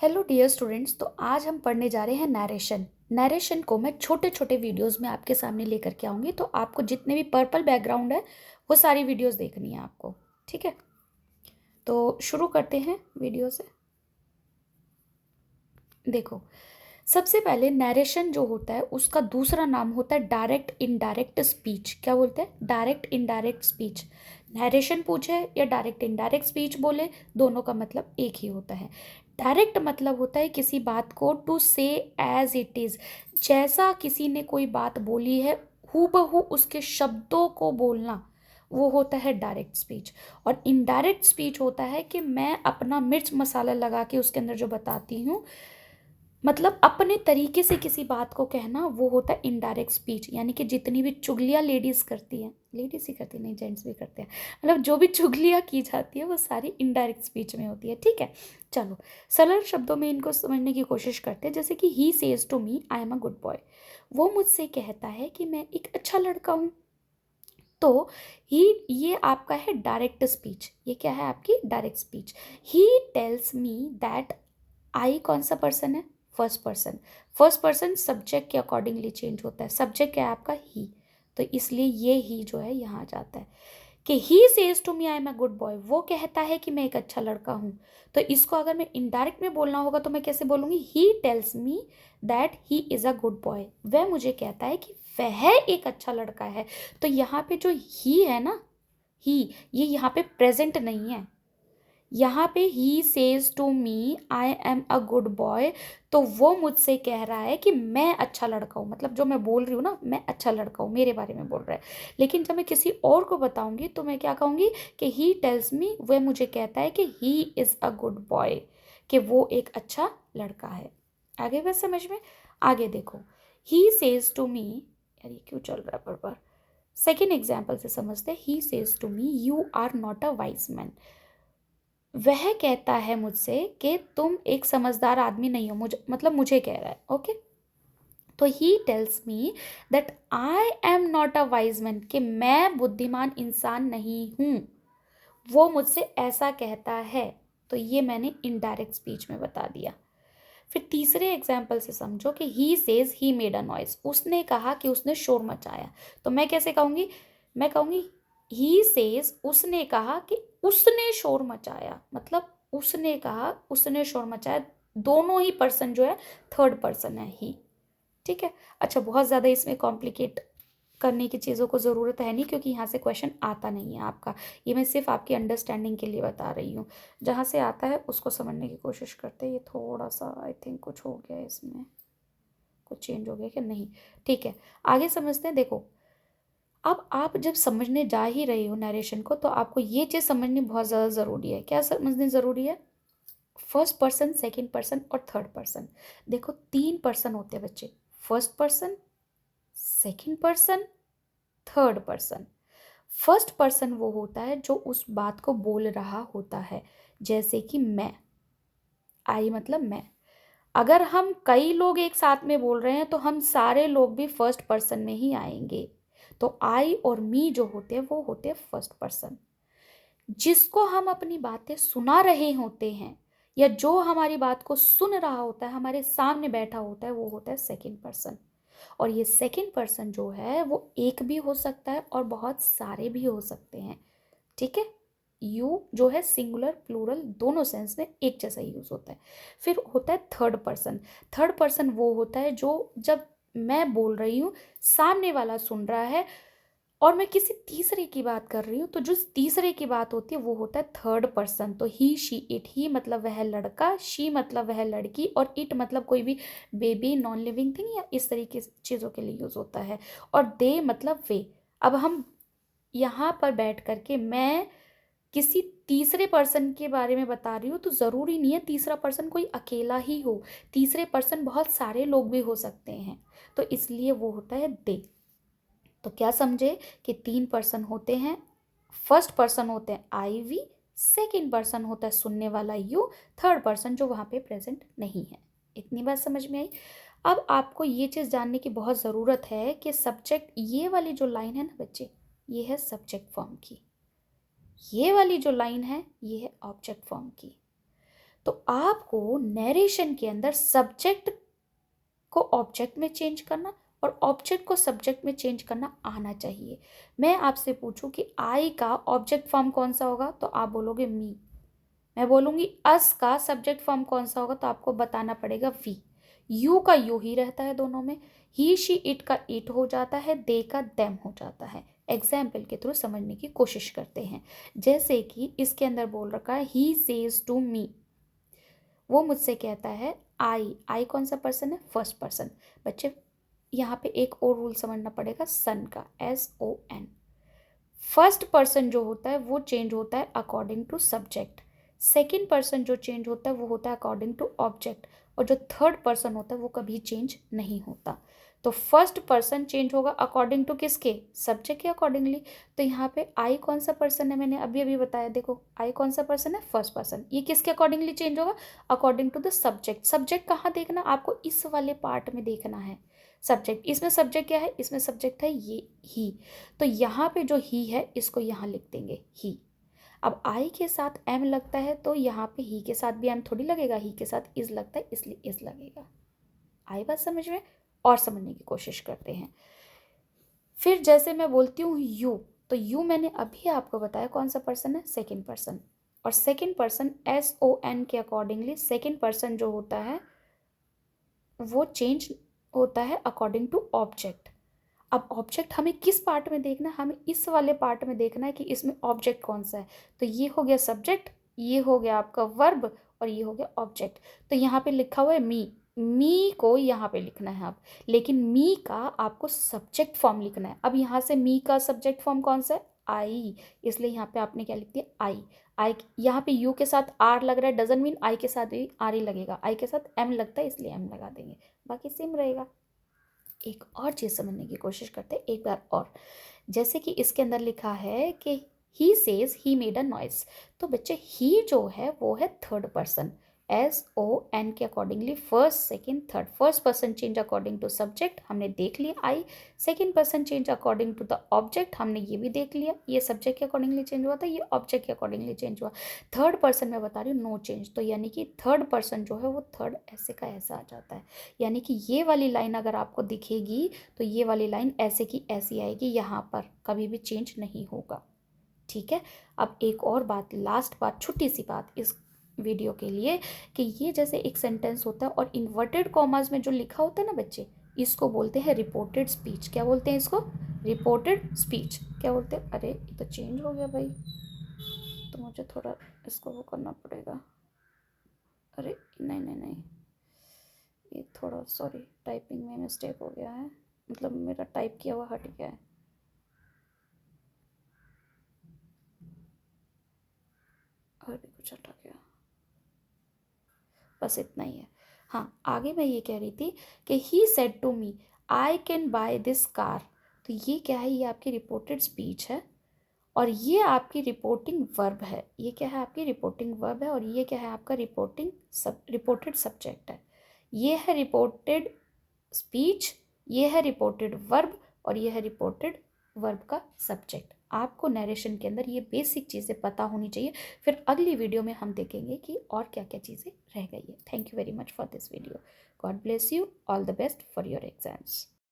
Hello dear students. तो आज हम पढ़ने जा रहे हैं नरेशन को मैं छोटे छोटे वीडियोस में आपके सामने लेकर के आऊँगी। तो आपको जितने भी पर्पल बैकग्राउंड है वो सारी वीडियोस देखनी है आपको, ठीक है। तो शुरू करते हैं वीडियो से। देखो, सबसे पहले नरेशन जो होता है उसका दूसरा नाम होता है डायरेक्ट इनडायरेक्ट स्पीच। क्या बोलते हैं? Direct indirect speech. नरेशन पूछे या डायरेक्ट इनडायरेक्ट स्पीच बोले, दोनों का मतलब एक ही होता है। डायरेक्ट मतलब होता है किसी बात को टू से एज इट इज, जैसा किसी ने कोई बात बोली है हूबहू उसके शब्दों को बोलना, वो होता है डायरेक्ट स्पीच। और इनडायरेक्ट स्पीच होता है कि मैं अपना मिर्च मसाला लगा के उसके अंदर जो बताती हूँ, मतलब अपने तरीके से किसी बात को कहना, वो होता है इनडायरेक्ट स्पीच। यानी कि जितनी भी चुगलियाँ लेडीज करती हैं, लेडीज ही करती नहीं, जेंट्स भी करते हैं, मतलब जो भी चुगलियाँ की जाती है वो सारी इनडायरेक्ट स्पीच में होती है, ठीक है। चलो सरल शब्दों में इनको समझने की कोशिश करते हैं। जैसे कि he says to me I am a good boy, वो मुझसे कहता है कि मैं एक अच्छा लड़का हूँ। तो ही, ये आपका है डायरेक्ट स्पीच। ये क्या है? आपकी direct speech. He tells me that, I कौन सा पर्सन है? First person. First person subject के अकॉर्डिंगली चेंज होता है। सब्जेक्ट क्या है आपका? ही। तो इसलिए ये ही जो है यहाँ आ जाता है कि he says to me I am a good boy, वो कहता है कि मैं एक अच्छा लड़का हूँ। तो इसको अगर मैं इनडायरेक्ट में बोलना होगा तो मैं कैसे बोलूँगी? ही tells me that he is a good boy, वह मुझे कहता है कि वह एक अच्छा लड़का है। तो यहाँ पे जो ही है ना, ही, ये यहाँ पे प्रेजेंट नहीं है। यहाँ पे he says to me I am a good boy, तो वो मुझसे कह रहा है कि मैं अच्छा लड़का हूँ। मतलब जो मैं बोल रही हूँ ना, मैं अच्छा लड़का हूँ, मेरे बारे में बोल रहा है। लेकिन जब मैं किसी और को बताऊंगी तो मैं क्या कहूँगी कि ही टेल्स मी, वह मुझे कहता है कि he is a good boy, कि वो एक अच्छा लड़का है। आगे बस समझ में? आगे देखो, ही सेज टू मी, यार ये क्यों चल रहा है बार बार। सेकेंड एग्जाम्पल से समझते हैं। He says to me you are not a wise man, वह कहता है मुझसे कि तुम एक समझदार आदमी नहीं हो। मुझे, मतलब मुझे कह रहा है, ओके। तो ही tells me that I am not a wise man, कि मैं बुद्धिमान इंसान नहीं हूं, वो मुझसे ऐसा कहता है। तो ये मैंने इनडायरेक्ट स्पीच में बता दिया। फिर तीसरे एग्जाम्पल से समझो कि he says he made a noise, उसने कहा कि उसने शोर मचाया। तो मैं कैसे कहूंगी? मैं कहूंगी ही सेज, उसने कहा कि उसने शोर मचाया, मतलब उसने कहा, उसने शोर मचाया। दोनों ही पर्सन जो है थर्ड पर्सन है ही, ठीक है। अच्छा, बहुत ज़्यादा इसमें कॉम्प्लिकेट करने की चीज़ों को ज़रूरत है नहीं, क्योंकि यहाँ से क्वेश्चन आता नहीं है आपका। ये मैं सिर्फ आपकी अंडरस्टैंडिंग के लिए बता रही हूँ। जहाँ से आता है उसको समझने की कोशिश करते हैं। ये थोड़ा सा आई थिंक कुछ हो गया है, इसमें कुछ चेंज हो गया क्या? नहीं, ठीक है, आगे समझते हैं। देखो, अब आप जब समझने जा ही रहे हो नरेशन को, तो आपको ये चीज़ समझनी बहुत ज़्यादा ज़रूरी है। क्या समझनी ज़रूरी है? फर्स्ट पर्सन, सेकेंड पर्सन और थर्ड पर्सन। देखो, तीन पर्सन होते हैं बच्चे, first person, second person, third person. First person वो होता है जो उस बात को बोल रहा होता है। जैसे कि मैं, आई मतलब मैं। अगर हम कई लोग एक साथ में बोल रहे हैं तो हम सारे लोग भी फर्स्ट पर्सन में ही आएंगे। तो आई और मी जो होते हैं वो होते हैं फर्स्ट पर्सन। जिसको हम अपनी बातें सुना रहे होते हैं, या जो हमारी बात को सुन रहा होता है, हमारे सामने बैठा होता है, वो होता है सेकेंड पर्सन। और ये सेकेंड पर्सन जो है वो एक भी हो सकता है और बहुत सारे भी हो सकते हैं, ठीक है। यू जो है सिंगुलर प्लूरल दोनों सेंस में एक जैसा यूज होता है। फिर होता है थर्ड पर्सन। थर्ड पर्सन वो होता है जो, जब मैं बोल रही हूँ, सामने वाला सुन रहा है और मैं किसी तीसरे की बात कर रही हूँ, तो जो तीसरे की बात होती है वो होता है थर्ड पर्सन। तो ही, शी, इट। ही मतलब वह लड़का, शी मतलब वह लड़की, और इट मतलब कोई भी बेबी, नॉन लिविंग थिंग, या इस तरीके की चीज़ों के लिए यूज होता है। और दे मतलब वे। अब हम यहाँ पर बैठ करके मैं किसी तीसरे पर्सन के बारे में बता रही हूँ, तो ज़रूरी नहीं है तीसरा पर्सन कोई अकेला ही हो, तीसरे पर्सन बहुत सारे लोग भी हो सकते हैं। तो इसलिए वो होता है दे। तो क्या समझे कि तीन पर्सन होते हैं। फर्स्ट पर्सन होते हैं आई, वी। सेकेंड पर्सन होता है सुनने वाला यू। थर्ड पर्सन जो वहाँ पे प्रेजेंट नहीं है। इतनी बात समझ में आई? अब आपको ये चीज़ जानने की बहुत ज़रूरत है कि सब्जेक्ट, ये वाली जो लाइन है ना बच्चे, ये है सब्जेक्ट फॉर्म की। ये वाली जो लाइन है ये है ऑब्जेक्ट फॉर्म की। तो आपको नरेशन के अंदर सब्जेक्ट को ऑब्जेक्ट में चेंज करना और ऑब्जेक्ट को सब्जेक्ट में चेंज करना आना चाहिए। मैं आपसे पूछूं कि आई का ऑब्जेक्ट फॉर्म कौन सा होगा, तो आप बोलोगे मी। मैं बोलूंगी अस का सब्जेक्ट फॉर्म कौन सा होगा, तो आपको बताना पड़ेगा वी। यू का यू ही रहता है दोनों में, ही शी इट का इट हो जाता है, दे का देम हो जाता है। एग्जाम्पल के थ्रू समझने की कोशिश करते हैं। जैसे कि इसके अंदर बोल रखा है ही सेज टू मी, वो मुझसे कहता है। आई कौन सा पर्सन है, फर्स्ट पर्सन। बच्चे यहाँ पे एक और रूल समझना पड़ेगा, सन का, SON। फर्स्ट पर्सन जो होता है वो चेंज होता है according to subject, second person जो चेंज होता है वो होता है अकॉर्डिंग टू ऑब्जेक्ट, और जो थर्ड पर्सन होता है वो कभी चेंज नहीं होता। तो फर्स्ट पर्सन चेंज होगा अकॉर्डिंग टू किसके, सब्जेक्ट के अकॉर्डिंगली। तो यहाँ पे आई कौन सा पर्सन है, मैंने अभी अभी बताया, देखो आई कौन सा पर्सन है, फर्स्ट पर्सन। ये किसके अकॉर्डिंगली चेंज होगा, according to the subject. Subject कहाँ देखना आपको, इस वाले पार्ट में देखना है सब्जेक्ट। इसमें सब्जेक्ट क्या है, इसमें सब्जेक्ट है ये ही। तो यहाँ पे जो ही है इसको यहाँ लिख देंगे ही। अब आई के साथ एम लगता है तो यहाँ पे ही के साथ भी एम थोड़ी लगेगा, ही के साथ इज लगता है इसलिए इज लगेगा। आई बात समझ में, और समझने की कोशिश करते हैं। फिर जैसे मैं बोलती हूँ यू, तो यू मैंने अभी आपको बताया कौन सा पर्सन है, सेकेंड पर्सन। और सेकेंड पर्सन SON के अकॉर्डिंगली सेकेंड पर्सन जो होता है वो चेंज होता है अकॉर्डिंग टू ऑब्जेक्ट। अब ऑब्जेक्ट हमें किस पार्ट में देखना है, हमें इस वाले पार्ट में देखना है कि इसमें ऑब्जेक्ट कौन सा है। तो ये हो गया सब्जेक्ट, ये हो गया आपका वर्ब, और ये हो गया ऑब्जेक्ट। तो यहाँ पे लिखा हुआ है मी को यहाँ पे लिखना है आप, लेकिन मी का आपको सब्जेक्ट फॉर्म लिखना है। अब यहाँ से मी का सब्जेक्ट फॉर्म कौन सा है, आई, इसलिए यहाँ पे आपने क्या लिख दिया, आई। यहाँ पे यू के साथ आर लग रहा है, डजंट मीन आई के साथ भी आर ही लगेगा, आई के साथ एम लगता है इसलिए एम लगा देंगे, बाकी सेम रहेगा। एक और चीज़ समझने की कोशिश करते हैं एक बार और। जैसे कि इसके अंदर लिखा है कि he says he made a noise, तो बच्चे ही जो है वो है थर्ड पर्सन, SON के accordingly first second third. First person change according to subject हमने देख लिया I, second person change according to the object हमने ये भी देख लिया, ये सब्जेक्ट के अकॉर्डिंगली चेंज हुआ था, ये ऑब्जेक्ट के अकॉर्डिंगली चेंज हुआ। थर्ड पर्सन मैं बता रही हूँ नो चेंज, तो यानी कि थर्ड पर्सन जो है वो थर्ड ऐसे का ऐसा आ जाता है। यानी कि ये वाली लाइन अगर आपको दिखेगी तो ये वाली लाइन ऐसे की ऐसी आएगी, यहाँ पर कभी भी चेंज नहीं होगा। ठीक है। अब एक और बात, लास्ट बात, छोटी सी बात इस वीडियो के लिए, कि ये जैसे एक सेंटेंस होता है और इन्वर्टेड कॉमास में जो लिखा होता है ना बच्चे, इसको बोलते हैं रिपोर्टेड स्पीच। क्या बोलते हैं इसको, रिपोर्टेड स्पीच। क्या बोलते हैं, अरे ये तो चेंज हो गया भाई, तो मुझे थोड़ा इसको वो करना पड़ेगा। अरे नहीं नहीं नहीं, ये थोड़ा सॉरी टाइपिंग में मिस्टेक हो गया है, मतलब मेरा टाइप किया हुआ हट गया है। अरे कुछ हटा गया, बस इतना ही है। हाँ, आगे मैं ये कह रही थी कि he said to me I can buy this car. तो ये क्या है, ये आपकी रिपोर्टेड स्पीच है और ये आपकी रिपोर्टिंग वर्ब है। ये क्या है, आपकी रिपोर्टिंग वर्ब है, और ये क्या है, आपका रिपोर्टेड सब्जेक्ट है। ये है रिपोर्टेड स्पीच, ये है रिपोर्टेड वर्ब, और ये है रिपोर्टेड वर्ब का सब्जेक्ट। आपको नरेशन के अंदर ये बेसिक चीज़ें पता होनी चाहिए। फिर अगली वीडियो में हम देखेंगे कि और क्या क्या चीज़ें रह गई है। Thank you very much for this video. God bless you, all the best for your exams.